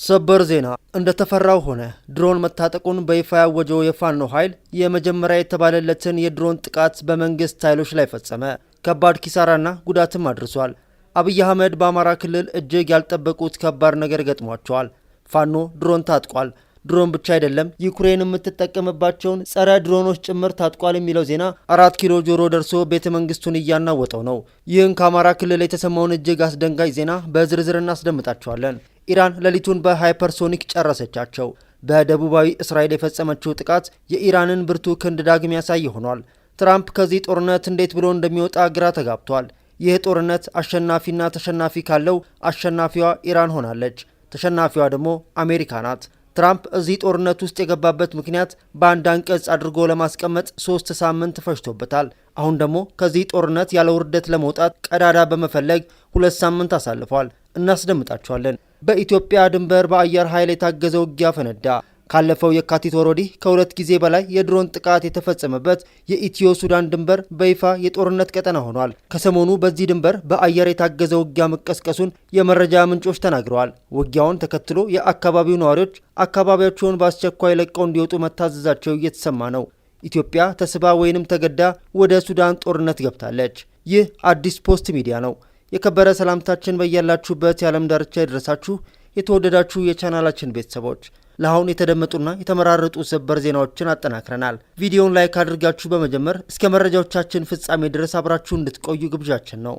ሰበር ዜና እንደተፈራው ሆነ። ድሮን መታጠቁን በይፋ ያወጀው የፋኖ ኃይል የመጀመሪያ የተባለለትን የድሮን ጥቃት በመንግስት ኃይሎች ላይ ፈጸመ። ከባድ ኪሳራና ጉዳትም አድርሷል። አብይ አህመድ በአማራ ክልል እጅግ ያልጠበቁት ከባድ ነገር ገጥሟቸዋል። ፋኖ ድሮን ታጥቋል። ድሮን ብቻ አይደለም ዩክሬን የምትጠቀምባቸውን ጸረ ድሮኖች ጭምር ታጥቋል የሚለው ዜና 4 ኪሎ ጆሮ ደርሶ ቤተ መንግስቱን እያናወጠው ነው። ይህን ከአማራ ክልል የተሰማውን እጅግ አስደንጋጭ ዜና በዝርዝር እናስደምጣቸዋለን። ኢራን ሌሊቱን በሃይፐርሶኒክ ጨረሰቻቸው። በደቡባዊ እስራኤል የፈጸመችው ጥቃት የኢራንን ብርቱ ክንድ ዳግም ያሳይ ሆኗል። ትራምፕ ከዚህ ጦርነት እንዴት ብሎ እንደሚወጣ ግራ ተጋብቷል። ይህ ጦርነት አሸናፊና ተሸናፊ ካለው አሸናፊዋ ኢራን ሆናለች፣ ተሸናፊዋ ደግሞ አሜሪካ ናት። ትራምፕ እዚህ ጦርነት ውስጥ የገባበት ምክንያት በአንድ አንቀጽ አድርጎ ለማስቀመጥ 3 ሳምንት ፈጅቶበታል። አሁን ደግሞ ከዚህ ጦርነት ያለ ውርደት ለመውጣት ቀዳዳ በመፈለግ 2 ሳምንት አሳልፏል። እናስደምጣቸዋለን። በኢትዮጵያ ድንበር በአየር ኃይል የታገዘ ውጊያ ፈነዳ። ካለፈው የካቲት ወር ወዲህ ከ2 ጊዜ በላይ የድሮን ጥቃት የተፈጸመበት የኢትዮ ሱዳን ድንበር በይፋ የጦርነት ቀጠና ሆኗል። ከሰሞኑ በዚህ ድንበር በአየር የታገዘ ውጊያ መቀስቀሱን የመረጃ ምንጮች ተናግረዋል። ውጊያውን ተከትሎ የአካባቢው ነዋሪዎች አካባቢያቸውን በአስቸኳይ ለቀው እንዲወጡ መታዘዛቸው እየተሰማ ነው። ኢትዮጵያ ተስባ ወይንም ተገዳ ወደ ሱዳን ጦርነት ገብታለች። ይህ አዲስ ፖስት ሚዲያ ነው። የከበረ ሰላምታችን በያላችሁበት የዓለም ዳርቻ ይድረሳችሁ። የተወደዳችሁ የቻናላችን ቤተሰቦች ለአሁን የተደመጡና የተመራረጡ ሰበር ዜናዎችን አጠናክረናል። ቪዲዮውን ላይክ አድርጋችሁ በመጀመር እስከ መረጃዎቻችን ፍጻሜ ድረስ አብራችሁ እንድትቆዩ ግብዣችን ነው።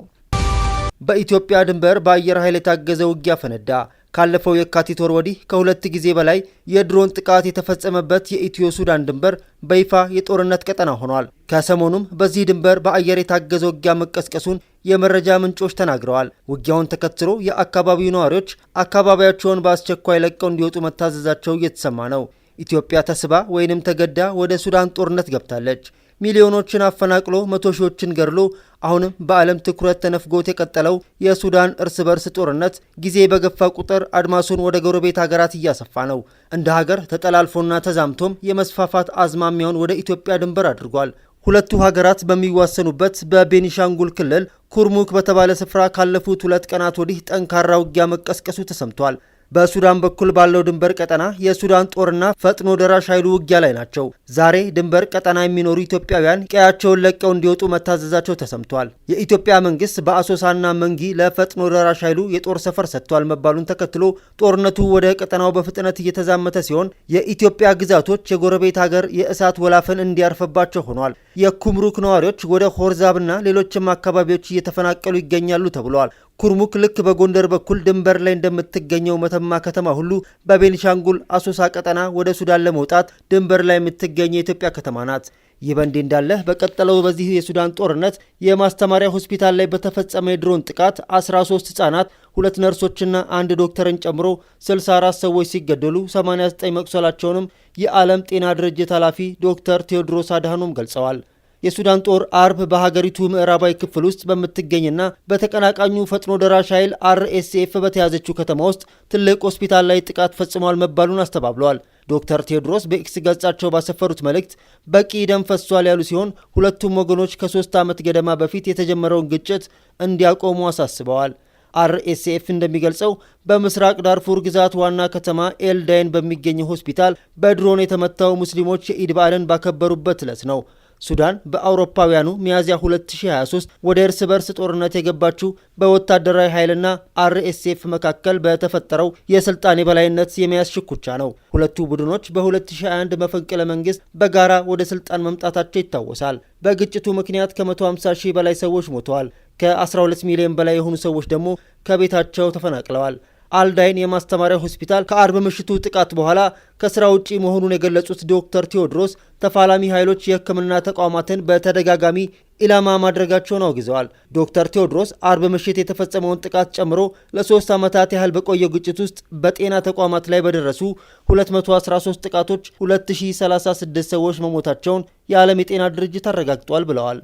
በኢትዮጵያ ድንበር በአየር ኃይል የታገዘ ውጊያ ፈነዳ። ካለፈው የካቲት ወር ወዲህ ከ2 ጊዜ በላይ የድሮን ጥቃት የተፈጸመበት የኢትዮ ሱዳን ድንበር በይፋ የጦርነት ቀጠና ሆኗል። ከሰሞኑም በዚህ ድንበር በአየር የታገዘ ውጊያ መቀስቀሱን የመረጃ ምንጮች ተናግረዋል። ውጊያውን ተከትሎ የአካባቢው ነዋሪዎች አካባቢያቸውን በአስቸኳይ ለቀው እንዲወጡ መታዘዛቸው እየተሰማ ነው። ኢትዮጵያ ተስባ ወይንም ተገዳ ወደ ሱዳን ጦርነት ገብታለች። ሚሊዮኖችን አፈናቅሎ 100 ሺዎችን ገድሎ አሁንም በዓለም ትኩረት ተነፍጎት የቀጠለው የሱዳን እርስ በርስ ጦርነት ጊዜ በገፋ ቁጥር አድማሱን ወደ ጎረቤት ሀገራት እያሰፋ ነው። እንደ ሀገር ተጠላልፎና ተዛምቶም የመስፋፋት አዝማሚያውን ወደ ኢትዮጵያ ድንበር አድርጓል። ሁለቱ ሀገራት በሚዋሰኑበት በቤኒሻንጉል ክልል ኩርሙክ በተባለ ስፍራ ካለፉት 2 ቀናት ወዲህ ጠንካራ ውጊያ መቀስቀሱ ተሰምቷል። በሱዳን በኩል ባለው ድንበር ቀጠና የሱዳን ጦርና ፈጥኖ ደራሽ ኃይሉ ውጊያ ላይ ናቸው። ዛሬ ድንበር ቀጠና የሚኖሩ ኢትዮጵያውያን ቀያቸውን ለቀው እንዲወጡ መታዘዛቸው ተሰምቷል። የኢትዮጵያ መንግስት በአሶሳና መንጊ ለፈጥኖ ደራሽ ኃይሉ የጦር ሰፈር ሰጥቷል መባሉን ተከትሎ ጦርነቱ ወደ ቀጠናው በፍጥነት እየተዛመተ ሲሆን የኢትዮጵያ ግዛቶች የጎረቤት ሀገር የእሳት ወላፈን እንዲያርፈባቸው ሆኗል። የኩምሩክ ነዋሪዎች ወደ ሆርዛብና ሌሎችም አካባቢዎች እየተፈናቀሉ ይገኛሉ ተብሏል። ኩርሙክ ልክ በጎንደር በኩል ድንበር ላይ እንደምትገኘው መተማ ከተማ ሁሉ በቤኒሻንጉል አሶሳ ቀጠና ወደ ሱዳን ለመውጣት ድንበር ላይ የምትገኝ የኢትዮጵያ ከተማ ናት። ይህ በእንዲህ እንዳለ በቀጠለው በዚህ የሱዳን ጦርነት የማስተማሪያ ሆስፒታል ላይ በተፈጸመ የድሮን ጥቃት 13 ህጻናት፣ 2 ነርሶችና 1 ዶክተርን ጨምሮ 64 ሰዎች ሲገደሉ 89 መቁሰላቸውንም የዓለም ጤና ድርጅት ኃላፊ ዶክተር ቴዎድሮስ አድሃኖም ገልጸዋል። የሱዳን ጦር አርብ በሀገሪቱ ምዕራባዊ ክፍል ውስጥ በምትገኝና በተቀናቃኙ ፈጥኖ ደራሽ ኃይል RSF በተያዘችው ከተማ ውስጥ ትልቅ ሆስፒታል ላይ ጥቃት ፈጽሟል መባሉን አስተባብለዋል። ዶክተር ቴዎድሮስ በኤክስ ገጻቸው ባሰፈሩት መልእክት በቂ ደም ፈሷል ያሉ ሲሆን ሁለቱም ወገኖች ከ3 ዓመት ገደማ በፊት የተጀመረውን ግጭት እንዲያቆሙ አሳስበዋል። RSF እንደሚገልጸው በምስራቅ ዳርፉር ግዛት ዋና ከተማ ኤልዳይን በሚገኘው ሆስፒታል በድሮን የተመታው ሙስሊሞች የኢድ በዓልን ባከበሩበት ዕለት ነው። ሱዳን በአውሮፓውያኑ ሚያዝያ 2023 ወደ እርስ በርስ ጦርነት የገባችው በወታደራዊ ኃይልና RSF መካከል በተፈጠረው የስልጣን የበላይነት የመያዝ ሽኩቻ ነው። ሁለቱ ቡድኖች በ2021 መፈንቅለ መንግስት በጋራ ወደ ስልጣን መምጣታቸው ይታወሳል። በግጭቱ ምክንያት ከ150 ሺህ በላይ ሰዎች ሞተዋል። ከ12 ሚሊዮን በላይ የሆኑ ሰዎች ደግሞ ከቤታቸው ተፈናቅለዋል። አልዳይን የማስተማሪያ ሆስፒታል ከአርብ ምሽቱ ጥቃት በኋላ ከስራ ውጪ መሆኑን የገለጹት ዶክተር ቴዎድሮስ ተፋላሚ ኃይሎች የሕክምና ተቋማትን በተደጋጋሚ ኢላማ ማድረጋቸውን አውግዘዋል። ዶክተር ቴዎድሮስ አርብ ምሽት የተፈጸመውን ጥቃት ጨምሮ ለ3 ዓመታት ያህል በቆየው ግጭት ውስጥ በጤና ተቋማት ላይ በደረሱ 213 ጥቃቶች 2036 ሰዎች መሞታቸውን የዓለም የጤና ድርጅት አረጋግጧል ብለዋል።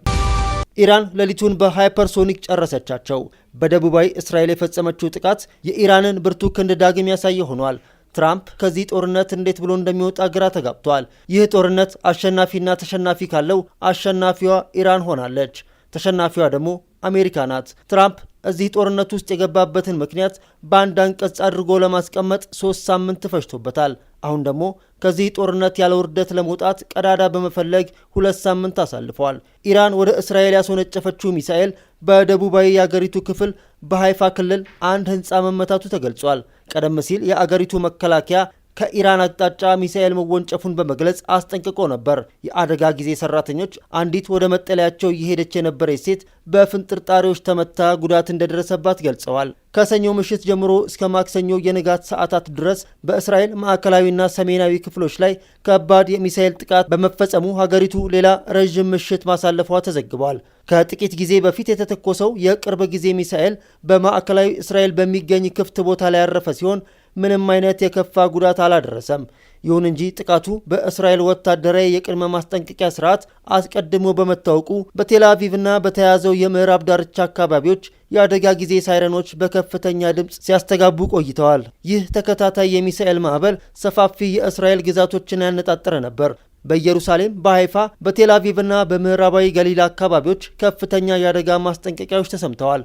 ኢራን ሌሊቱን በሃይፐርሶኒክ ጨረሰቻቸው። በደቡባዊ እስራኤል የፈጸመችው ጥቃት የኢራንን ብርቱ ክንድ ዳግም ያሳየ ሆኗል። ትራምፕ ከዚህ ጦርነት እንዴት ብሎ እንደሚወጣ ግራ ተጋብቷል። ይህ ጦርነት አሸናፊና ተሸናፊ ካለው አሸናፊዋ ኢራን ሆናለች፣ ተሸናፊዋ ደግሞ አሜሪካ ናት። ትራምፕ እዚህ ጦርነት ውስጥ የገባበትን ምክንያት በአንድ አንቀጽ አድርጎ ለማስቀመጥ 3 ሳምንት ፈጅቶበታል። አሁን ደግሞ ከዚህ ጦርነት ያለ ውርደት ለመውጣት ቀዳዳ በመፈለግ 2 ሳምንት አሳልፈዋል። ኢራን ወደ እስራኤል ያስወነጨፈችው ሚሳኤል በደቡባዊ የአገሪቱ ክፍል በሃይፋ ክልል አንድ ህንፃ መመታቱ ተገልጿል። ቀደም ሲል የአገሪቱ መከላከያ ከኢራን አቅጣጫ ሚሳኤል መወንጨፉን በመግለጽ አስጠንቅቆ ነበር። የአደጋ ጊዜ ሰራተኞች አንዲት ወደ መጠለያቸው እየሄደች የነበረች ሴት በፍንጥርጣሪዎች ተመታ ጉዳት እንደደረሰባት ገልጸዋል። ከሰኞ ምሽት ጀምሮ እስከ ማክሰኞ የንጋት ሰዓታት ድረስ በእስራኤል ማዕከላዊና ሰሜናዊ ክፍሎች ላይ ከባድ የሚሳኤል ጥቃት በመፈጸሙ ሀገሪቱ ሌላ ረዥም ምሽት ማሳለፏ ተዘግቧል። ከጥቂት ጊዜ በፊት የተተኮሰው የቅርብ ጊዜ ሚሳኤል በማዕከላዊ እስራኤል በሚገኝ ክፍት ቦታ ላይ ያረፈ ሲሆን ምንም አይነት የከፋ ጉዳት አላደረሰም። ይሁን እንጂ ጥቃቱ በእስራኤል ወታደራዊ የቅድመ ማስጠንቀቂያ ስርዓት አስቀድሞ በመታወቁ በቴል አቪቭና በተያዘው የምዕራብ ዳርቻ አካባቢዎች የአደጋ ጊዜ ሳይረኖች በከፍተኛ ድምፅ ሲያስተጋቡ ቆይተዋል። ይህ ተከታታይ የሚሳኤል ማዕበል ሰፋፊ የእስራኤል ግዛቶችን ያነጣጠረ ነበር። በኢየሩሳሌም፣ በሃይፋ፣ በቴል አቪቭና በምዕራባዊ ገሊላ አካባቢዎች ከፍተኛ የአደጋ ማስጠንቀቂያዎች ተሰምተዋል።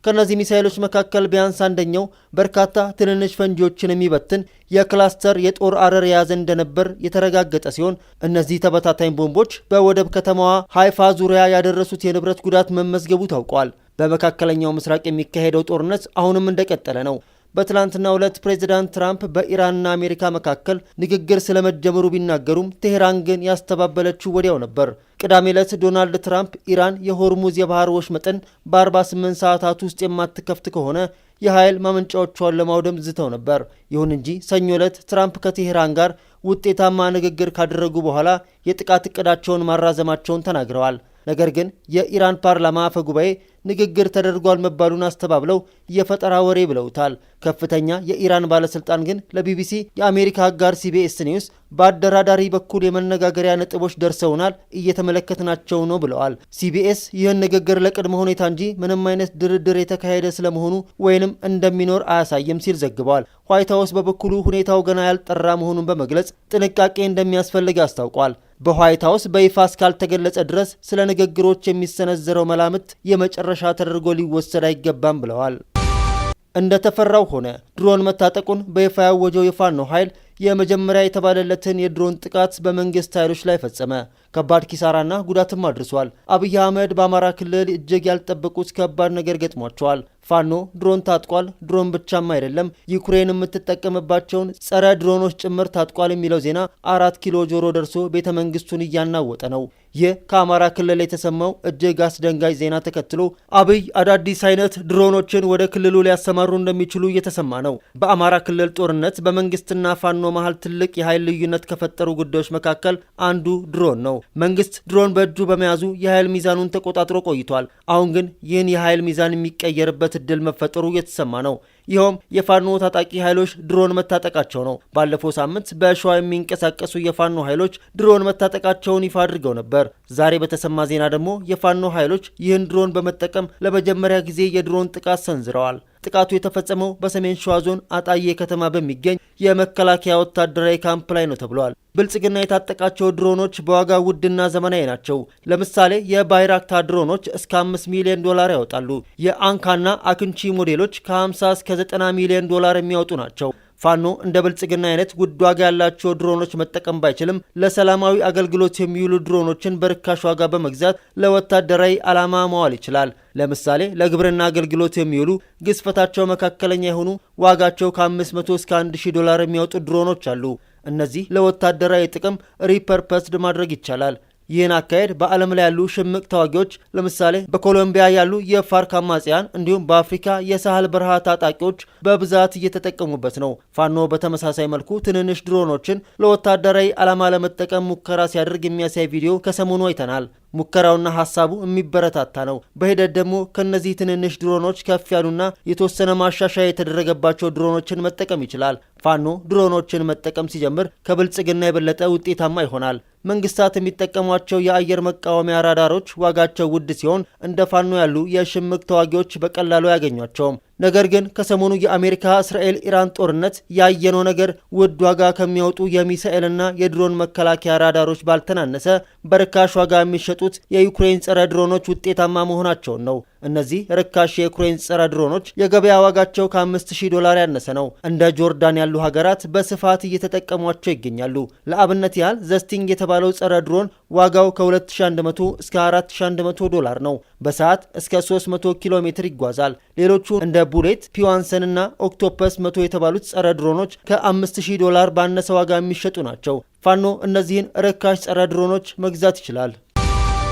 ከነዚህ ሚሳኤሎች መካከል ቢያንስ አንደኛው በርካታ ትንንሽ ፈንጂዎችን የሚበትን የክላስተር የጦር አረር የያዘ እንደነበር የተረጋገጠ ሲሆን እነዚህ ተበታታኝ ቦምቦች በወደብ ከተማዋ ሃይፋ ዙሪያ ያደረሱት የንብረት ጉዳት መመዝገቡ ታውቋል። በመካከለኛው ምስራቅ የሚካሄደው ጦርነት አሁንም እንደቀጠለ ነው። በትላንትናው ዕለት ፕሬዚዳንት ትራምፕ በኢራንና አሜሪካ መካከል ንግግር ስለመጀመሩ ቢናገሩም ቴሄራን ግን ያስተባበለችው ወዲያው ነበር። ቅዳሜ ዕለት ዶናልድ ትራምፕ ኢራን የሆርሙዝ የባህር ወሽመጥን በ48 ሰዓታት ውስጥ የማትከፍት ከሆነ የኃይል ማመንጫዎቿን ለማውደም ዝተው ነበር። ይሁን እንጂ ሰኞ ዕለት ትራምፕ ከቴሄራን ጋር ውጤታማ ንግግር ካደረጉ በኋላ የጥቃት እቅዳቸውን ማራዘማቸውን ተናግረዋል። ነገር ግን የኢራን ፓርላማ አፈ ጉባኤ ንግግር ተደርጓል መባሉን አስተባብለው የፈጠራ ወሬ ብለውታል። ከፍተኛ የኢራን ባለስልጣን ግን ለቢቢሲ የአሜሪካ አጋር ሲቢኤስ ኒውስ በአደራዳሪ በኩል የመነጋገሪያ ነጥቦች ደርሰውናል፣ እየተመለከትናቸው ነው ብለዋል። ሲቢኤስ ይህን ንግግር ለቅድመ ሁኔታ እንጂ ምንም አይነት ድርድር የተካሄደ ስለመሆኑ ወይንም እንደሚኖር አያሳይም ሲል ዘግቧል። ዋይት ሀውስ በበኩሉ ሁኔታው ገና ያልጠራ መሆኑን በመግለጽ ጥንቃቄ እንደሚያስፈልግ አስታውቋል። በዋይት ሀውስ በይፋ እስካልተገለጸ ድረስ ስለ ንግግሮች የሚሰነዘረው መላምት የመጨረሻ ተደርጎ ሊወሰድ አይገባም ብለዋል። እንደተፈራው ሆነ። ድሮን መታጠቁን በይፋ ያወጀው የፋኖ ኃይል የመጀመሪያ የተባለለትን የድሮን ጥቃት በመንግስት ኃይሎች ላይ ፈጸመ። ከባድ ኪሳራና ጉዳትም አድርሷል። አብይ አህመድ በአማራ ክልል እጅግ ያልጠበቁት ከባድ ነገር ገጥሟቸዋል። ፋኖ ድሮን ታጥቋል። ድሮን ብቻም አይደለም ዩክሬን የምትጠቀምባቸውን ጸረ ድሮኖች ጭምር ታጥቋል የሚለው ዜና 4 ኪሎ ጆሮ ደርሶ ቤተ መንግስቱን እያናወጠ ነው። ይህ ከአማራ ክልል የተሰማው እጅግ አስደንጋጭ ዜና ተከትሎ አብይ አዳዲስ አይነት ድሮኖችን ወደ ክልሉ ሊያሰማሩ እንደሚችሉ እየተሰማ ነው። በአማራ ክልል ጦርነት በመንግስትና ፋኖ መሃል ትልቅ የኃይል ልዩነት ከፈጠሩ ጉዳዮች መካከል አንዱ ድሮን ነው። መንግስት ድሮን በእጁ በመያዙ የኃይል ሚዛኑን ተቆጣጥሮ ቆይቷል። አሁን ግን ይህን የኃይል ሚዛን የሚቀየርበት እድል መፈጠሩ እየተሰማ ነው። ይኸውም የፋኖ ታጣቂ ኃይሎች ድሮን መታጠቃቸው ነው። ባለፈው ሳምንት በሸዋ የሚንቀሳቀሱ የፋኖ ኃይሎች ድሮን መታጠቃቸውን ይፋ አድርገው ነበር። ዛሬ በተሰማ ዜና ደግሞ የፋኖ ኃይሎች ይህን ድሮን በመጠቀም ለመጀመሪያ ጊዜ የድሮን ጥቃት ሰንዝረዋል። ጥቃቱ የተፈጸመው በሰሜን ሸዋ ዞን አጣዬ ከተማ በሚገኝ የመከላከያ ወታደራዊ ካምፕ ላይ ነው ተብሏል። ብልጽግና የታጠቃቸው ድሮኖች በዋጋ ውድና ዘመናዊ ናቸው። ለምሳሌ የባይራክታ ድሮኖች እስከ $5 ሚሊዮን ያወጣሉ። የአንካና አክንቺ ሞዴሎች ከ50 እስከ $90 ሚሊዮን የሚያወጡ ናቸው። ፋኖ እንደ ብልጽግና አይነት ውድ ዋጋ ያላቸው ድሮኖች መጠቀም ባይችልም ለሰላማዊ አገልግሎት የሚውሉ ድሮኖችን በርካሽ ዋጋ በመግዛት ለወታደራዊ ዓላማ መዋል ይችላል። ለምሳሌ ለግብርና አገልግሎት የሚውሉ ግዝፈታቸው መካከለኛ የሆኑ ዋጋቸው ከ500 እስከ $1000 የሚያወጡ ድሮኖች አሉ። እነዚህ ለወታደራዊ ጥቅም ሪፐርፐስድ ማድረግ ይቻላል። ይህን አካሄድ በዓለም ላይ ያሉ ሽምቅ ተዋጊዎች ለምሳሌ በኮሎምቢያ ያሉ የፋርክ አማጽያን እንዲሁም በአፍሪካ የሳህል በረሃ ታጣቂዎች በብዛት እየተጠቀሙበት ነው። ፋኖ በተመሳሳይ መልኩ ትንንሽ ድሮኖችን ለወታደራዊ ዓላማ ለመጠቀም ሙከራ ሲያደርግ የሚያሳይ ቪዲዮ ከሰሞኑ አይተናል። ሙከራውና ሀሳቡ የሚበረታታ ነው። በሂደት ደግሞ ከነዚህ ትንንሽ ድሮኖች ከፍ ያሉና የተወሰነ ማሻሻያ የተደረገባቸው ድሮኖችን መጠቀም ይችላል። ፋኖ ድሮኖችን መጠቀም ሲጀምር ከብልጽግና የበለጠ ውጤታማ ይሆናል። መንግስታት የሚጠቀሟቸው የአየር መቃወሚያ ራዳሮች ዋጋቸው ውድ ሲሆን እንደ ፋኖ ያሉ የሽምቅ ተዋጊዎች በቀላሉ አያገኟቸውም። ነገር ግን ከሰሞኑ የአሜሪካ እስራኤል ኢራን ጦርነት ያየነው ነገር ውድ ዋጋ ከሚያወጡ የሚሳኤልና የድሮን መከላከያ ራዳሮች ባልተናነሰ በርካሽ ዋጋ የሚሸጡት የዩክሬን ጸረ ድሮኖች ውጤታማ መሆናቸውን ነው። እነዚህ ርካሽ የዩክሬን ጸረ ድሮኖች የገበያ ዋጋቸው ከ$5000 ያነሰ ነው። እንደ ጆርዳን ያሉ ሀገራት በስፋት እየተጠቀሟቸው ይገኛሉ። ለአብነት ያህል ዘስቲንግ የተባለው ጸረ ድሮን ዋጋው ከ2100 እስከ $4100 ነው። በሰዓት እስከ 300 ኪሎ ሜትር ይጓዛል። ሌሎቹ እንደ ቡሌት፣ ፒዋንሰን እና ኦክቶፐስ 100 የተባሉት ጸረ ድሮኖች ከ$5000 ባነሰ ዋጋ የሚሸጡ ናቸው። ፋኖ እነዚህን ርካሽ ጸረ ድሮኖች መግዛት ይችላል።